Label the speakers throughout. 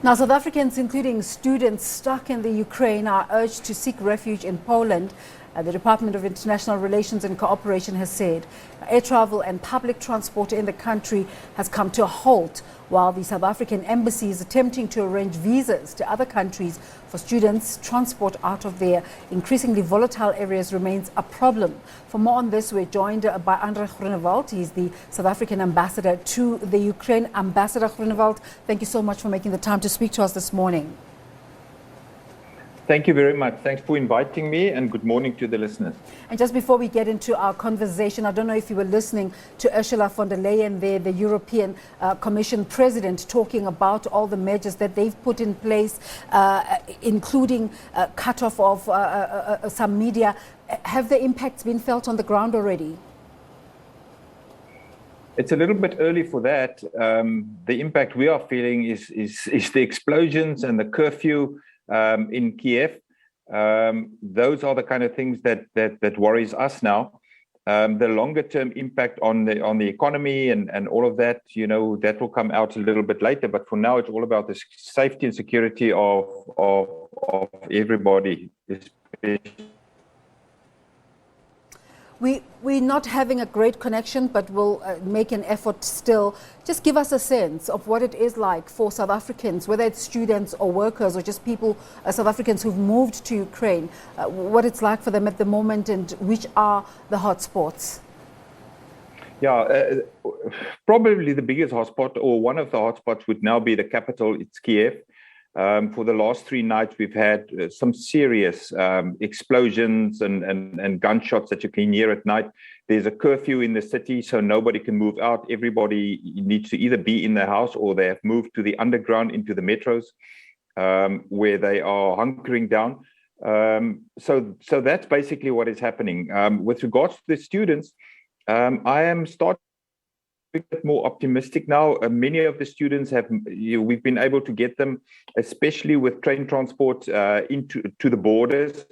Speaker 1: Now, South Africans, including students stuck in the Ukraine, are urged to seek refuge in Poland. The Department of International Relations and Cooperation has said air travel and public transport in the country has come to a halt, while the South African embassy is attempting to arrange visas to other countries for students. Transport out of their increasingly volatile areas remains a problem. For more on this, we're joined by Groenewald. He's the South African ambassador to the Ukraine. Ambassador Groenewald, thank you so much for making the time to speak to us this morning.
Speaker 2: Thank you very much. Thanks for inviting me, and good morning to the listeners.
Speaker 1: And just before we get into our conversation, I don't know if you were listening to Ursula von der Leyen there, the European Commission President, talking about all the measures that they've put in place, including cut-off of some media. Have the impacts been felt on the ground already?
Speaker 2: It's a little bit early for that. The impact we are feeling is the explosions and the curfew in Kiev. Those are the kind of things that worries us now. The longer term impact on the economy and all of that, that will come out a little bit later. But for now, it's all about the safety and security of everybody.
Speaker 1: We're not having a great connection, but we'll make an effort still. Just give us a sense of what it is like for South Africans, whether it's students or workers or just people, South Africans who've moved to Ukraine, what it's like for them at the moment and which are the hotspots.
Speaker 2: Yeah, probably the biggest hotspot, or one of the hotspots, would now be the capital. It's Kiev. For the last 3 nights, we've had some serious explosions and gunshots that you can hear at night. There's a curfew in the city, so nobody can move out. Everybody needs to either be in their house or they have moved to the underground into the metros, where they are hunkering down. So that's basically what is happening. With regards to the students, I am starting a bit more optimistic now. Many of the students we've been able to get them, especially with train transport, to the borders.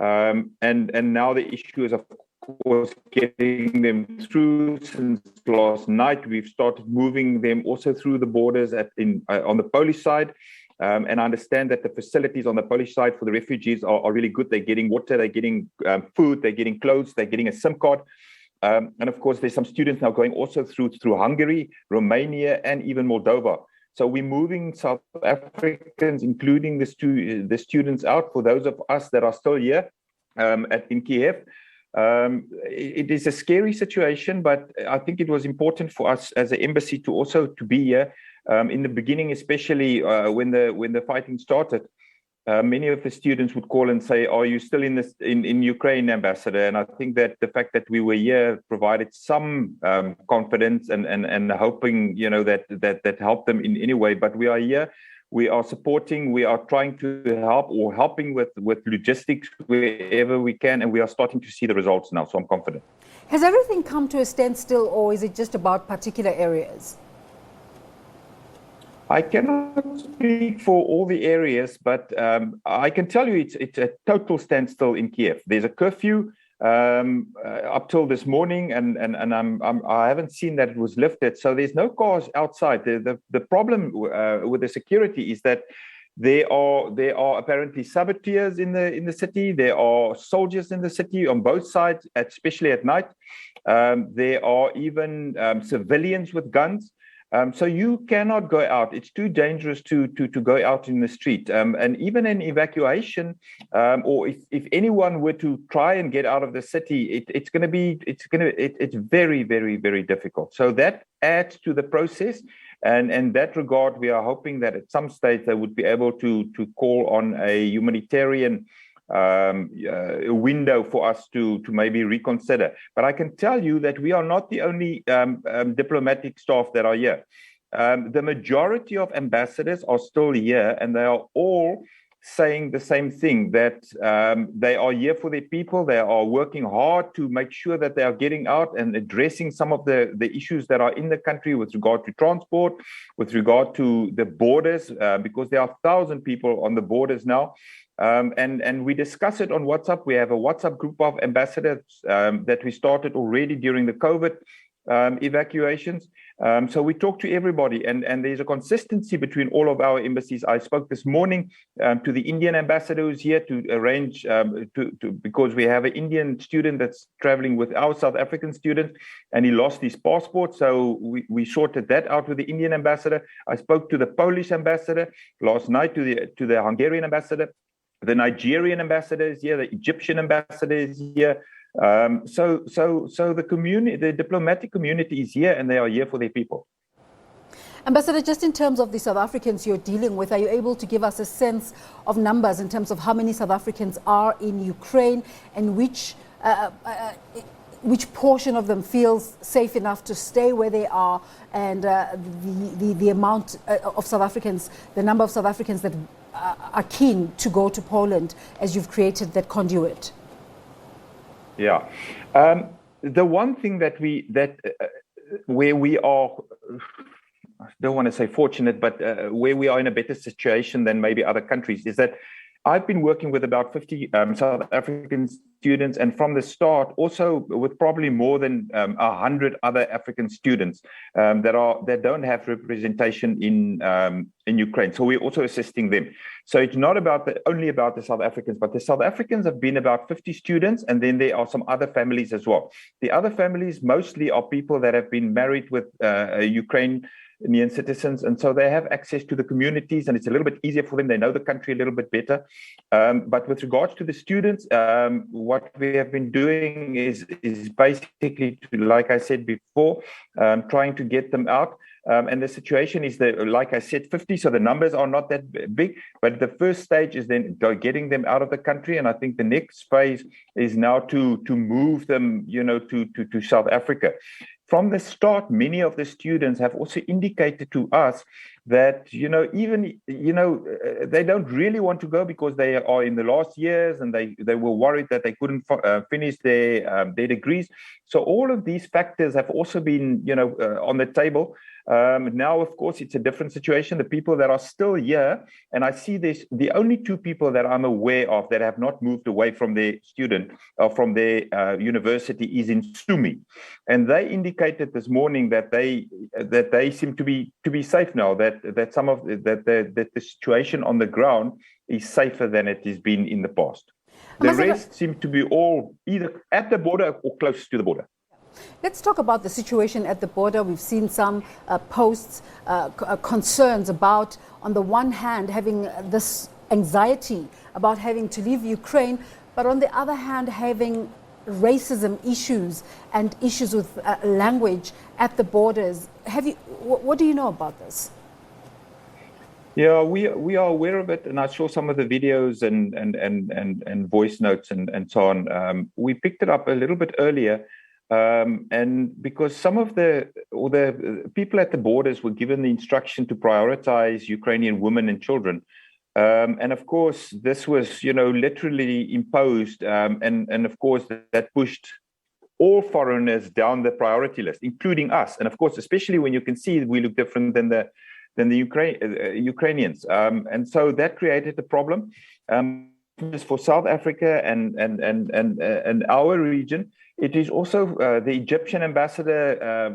Speaker 2: And now the issue is, of course, getting them through. Since last night, we've started moving them also through the borders on the Polish side. And I understand that the facilities on the Polish side for the refugees are really good. They're getting water, they're getting food, they're getting clothes, they're getting a SIM card. And of course, there's some students now going also through Hungary, Romania, and even Moldova. So we're moving South Africans, including the students, out. For those of us that are still here in Kiev, it is a scary situation, but I think it was important for us as an embassy to be here. In the beginning, especially when the fighting started. Many of the students would call and say, "Are you still in Ukraine, Ambassador?" And I think that the fact that we were here provided some confidence and hoping, that helped them in any way. But we are here, we are supporting, we are trying to helping with logistics wherever we can, and we are starting to see the results now. So I'm confident.
Speaker 1: Has everything come to a standstill, or is it just about particular areas?
Speaker 2: I cannot speak for all the areas, but I can tell you it's a total standstill in Kiev. There's a curfew up till this morning, and I haven't seen that it was lifted. So there's no cars outside. The problem with the security is that there are apparently saboteurs in the city. There are soldiers in the city on both sides, especially at night. There are even civilians with guns. So you cannot go out. It's too dangerous to go out in the street. And even an evacuation, or if anyone were to try and get out of the city, it's very, very, very difficult. So that adds to the process. And in that regard, we are hoping that at some stage they would be able to call on a humanitarian window for us to maybe reconsider. But I can tell you that we are not the only diplomatic staff that are here. The majority of ambassadors are still here, and they are all saying the same thing, that they are here for their people. They are working hard to make sure that they are getting out and addressing some of the issues that are in the country with regard to transport, with regard to the borders, because there are 1,000 people on the borders now. And we discuss it on WhatsApp. We have a WhatsApp group of ambassadors that we started already during the COVID. evacuations. So we talk to everybody, and there's a consistency between all of our embassies. I spoke this morning to the Indian ambassador who's here to arrange because we have an Indian student that's traveling with our South African student, and he lost his passport. So we sorted that out with the Indian ambassador. I spoke to the Polish ambassador last night, to the Hungarian ambassador. The Nigerian ambassador is here. The Egyptian ambassador is here. So the community, the diplomatic community is here, and they are here for their people.
Speaker 1: Ambassador, just in terms of the South Africans you're dealing with, are you able to give us a sense of numbers in terms of how many South Africans are in Ukraine, and which portion of them feels safe enough to stay where they are, and the amount of South Africans, the number of South Africans that are keen to go to Poland as you've created that conduit?
Speaker 2: Yeah, the one thing where we are, I don't want to say fortunate, but where we are in a better situation than maybe other countries is that I've been working with about 50 South African students, and from the start, also with probably more than 100 other African students that don't have representation in Ukraine. So we're also assisting them. So it's not only about the South Africans, but the South Africans have been about 50 students, and then there are some other families as well. The other families mostly are people that have been married with Ukrainian citizens, and so they have access to the communities, and it's a little bit easier for them. They know the country a little bit better. But with regards to the students, what we have been doing is basically, like I said before, trying to get them out. And the situation is that, like I said, 50, so the numbers are not that big, but the first stage is then getting them out of the country. And I think the next phase is now to move them, to South Africa. From the start, many of the students have also indicated to us that, they don't really want to go because they are in the last years, and they were worried that they couldn't finish their degrees. So all of these factors have also been, on the table. Now, of course, it's a different situation. The people that are still here, and I see this, the only two people that I'm aware of that have not moved away from their student or from their university is in Sumi, and they indicated this morning that they seem to be safe now. That some of the situation on the ground is safer than it has been in the past. The rest seem to be all either at the border or close to the border.
Speaker 1: Let's talk about the situation at the border. We've seen some posts, concerns about, on the one hand, having this anxiety about having to leave Ukraine, but on the other hand, having racism issues and issues with language at the borders. What do you know about this?
Speaker 2: Yeah, we are aware of it, and I saw some of the videos and voice notes and so on. We picked it up a little bit earlier. And because some of the people at the borders were given the instruction to prioritize Ukrainian women and children. And of course, this was, literally imposed. And of course, that pushed all foreigners down the priority list, including us. And of course, especially when you can see we look different than the Ukrainians. And so that created a problem. For South Africa and our region. It is also the Egyptian ambassador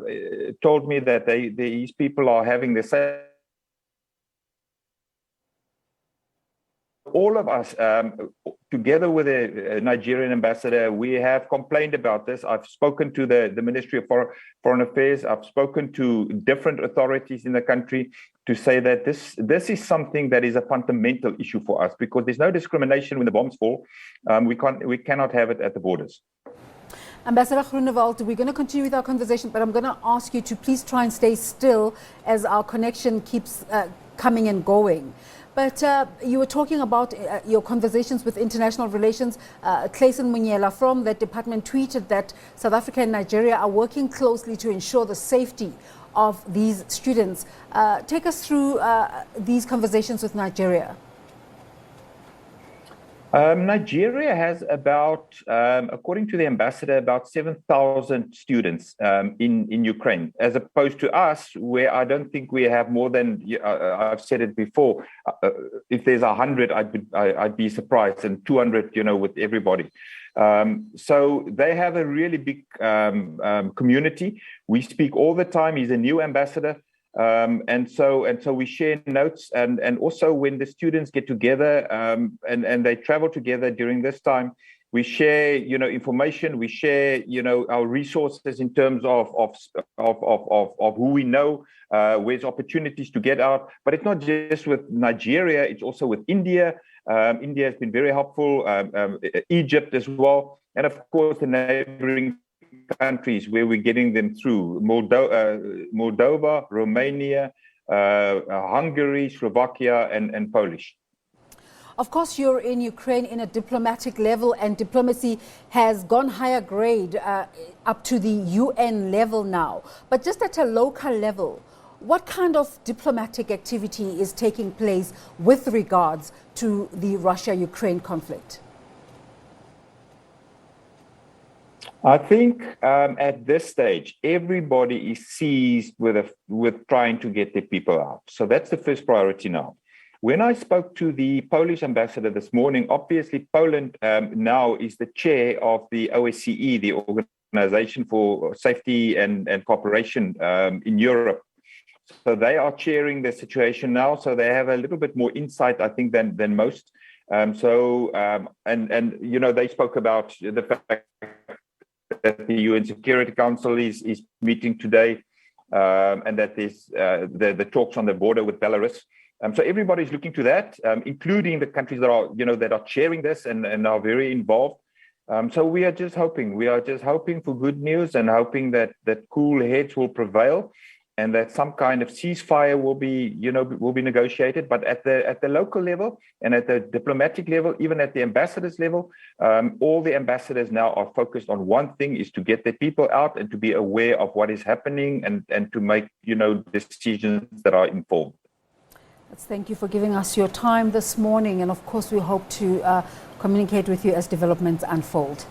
Speaker 2: told me that these people are having the same. All of us, together with the Nigerian ambassador, we have complained about this. I've spoken to the Ministry of Foreign Affairs. I've spoken to different authorities in the country to say that this is something that is a fundamental issue for us, because there's no discrimination when the bombs fall. We cannot have it at the borders.
Speaker 1: Ambassador Groenewald, we're going to continue with our conversation, but I'm going to ask you to please try and stay still as our connection keeps coming and going. But you were talking about your conversations with international relations. Clayson Munyela from that department tweeted that South Africa and Nigeria are working closely to ensure the safety of these students. Take us through these conversations with Nigeria.
Speaker 2: Nigeria has about, according to the ambassador, about 7,000 students in Ukraine, as opposed to us, where I don't think we have more than, I've said it before, if there's 100, I'd be surprised, and 200, with everybody. So they have a really big community. We speak all the time. He's a new ambassador. And so we share notes, and also when the students get together and they travel together during this time, we share information, we share our resources in terms of who we know, where's opportunities to get out. But it's not just with Nigeria, it's also with India. India has been very helpful, Egypt as well, and of course the neighboring countries where we're getting them through: Moldova, Romania, Hungary, Slovakia, and Polish.
Speaker 1: Of course, you're in Ukraine in a diplomatic level, and diplomacy has gone higher grade up to the UN level now. But just at a local level, what kind of diplomatic activity is taking place with regards to the Russia-Ukraine conflict?
Speaker 2: I think at this stage, everybody is seized with trying to get their people out. So that's the first priority now. When I spoke to the Polish ambassador this morning, obviously Poland now is the chair of the OSCE, the Organization for Safety and Cooperation in Europe. So they are chairing the situation now. So they have a little bit more insight, I think, than most. They spoke about the fact that the UN Security Council is meeting today, and that there's the talks on the border with Belarus. So everybody's looking to that, including the countries that are chairing this and are very involved. So we are just hoping for good news, and hoping that cool heads will prevail, and that some kind of ceasefire will be negotiated. But at the local level and at the diplomatic level, even at the ambassadors level, all the ambassadors now are focused on one thing: is to get their people out and to be aware of what is happening, and to make decisions that are informed.
Speaker 1: Thank you for giving us your time this morning, and of course we hope to communicate with you as developments unfold.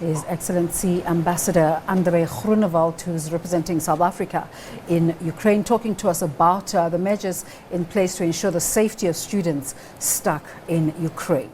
Speaker 1: His Excellency Ambassador André Groenewald, who's representing South Africa in Ukraine, talking to us about the measures in place to ensure the safety of students stuck in Ukraine.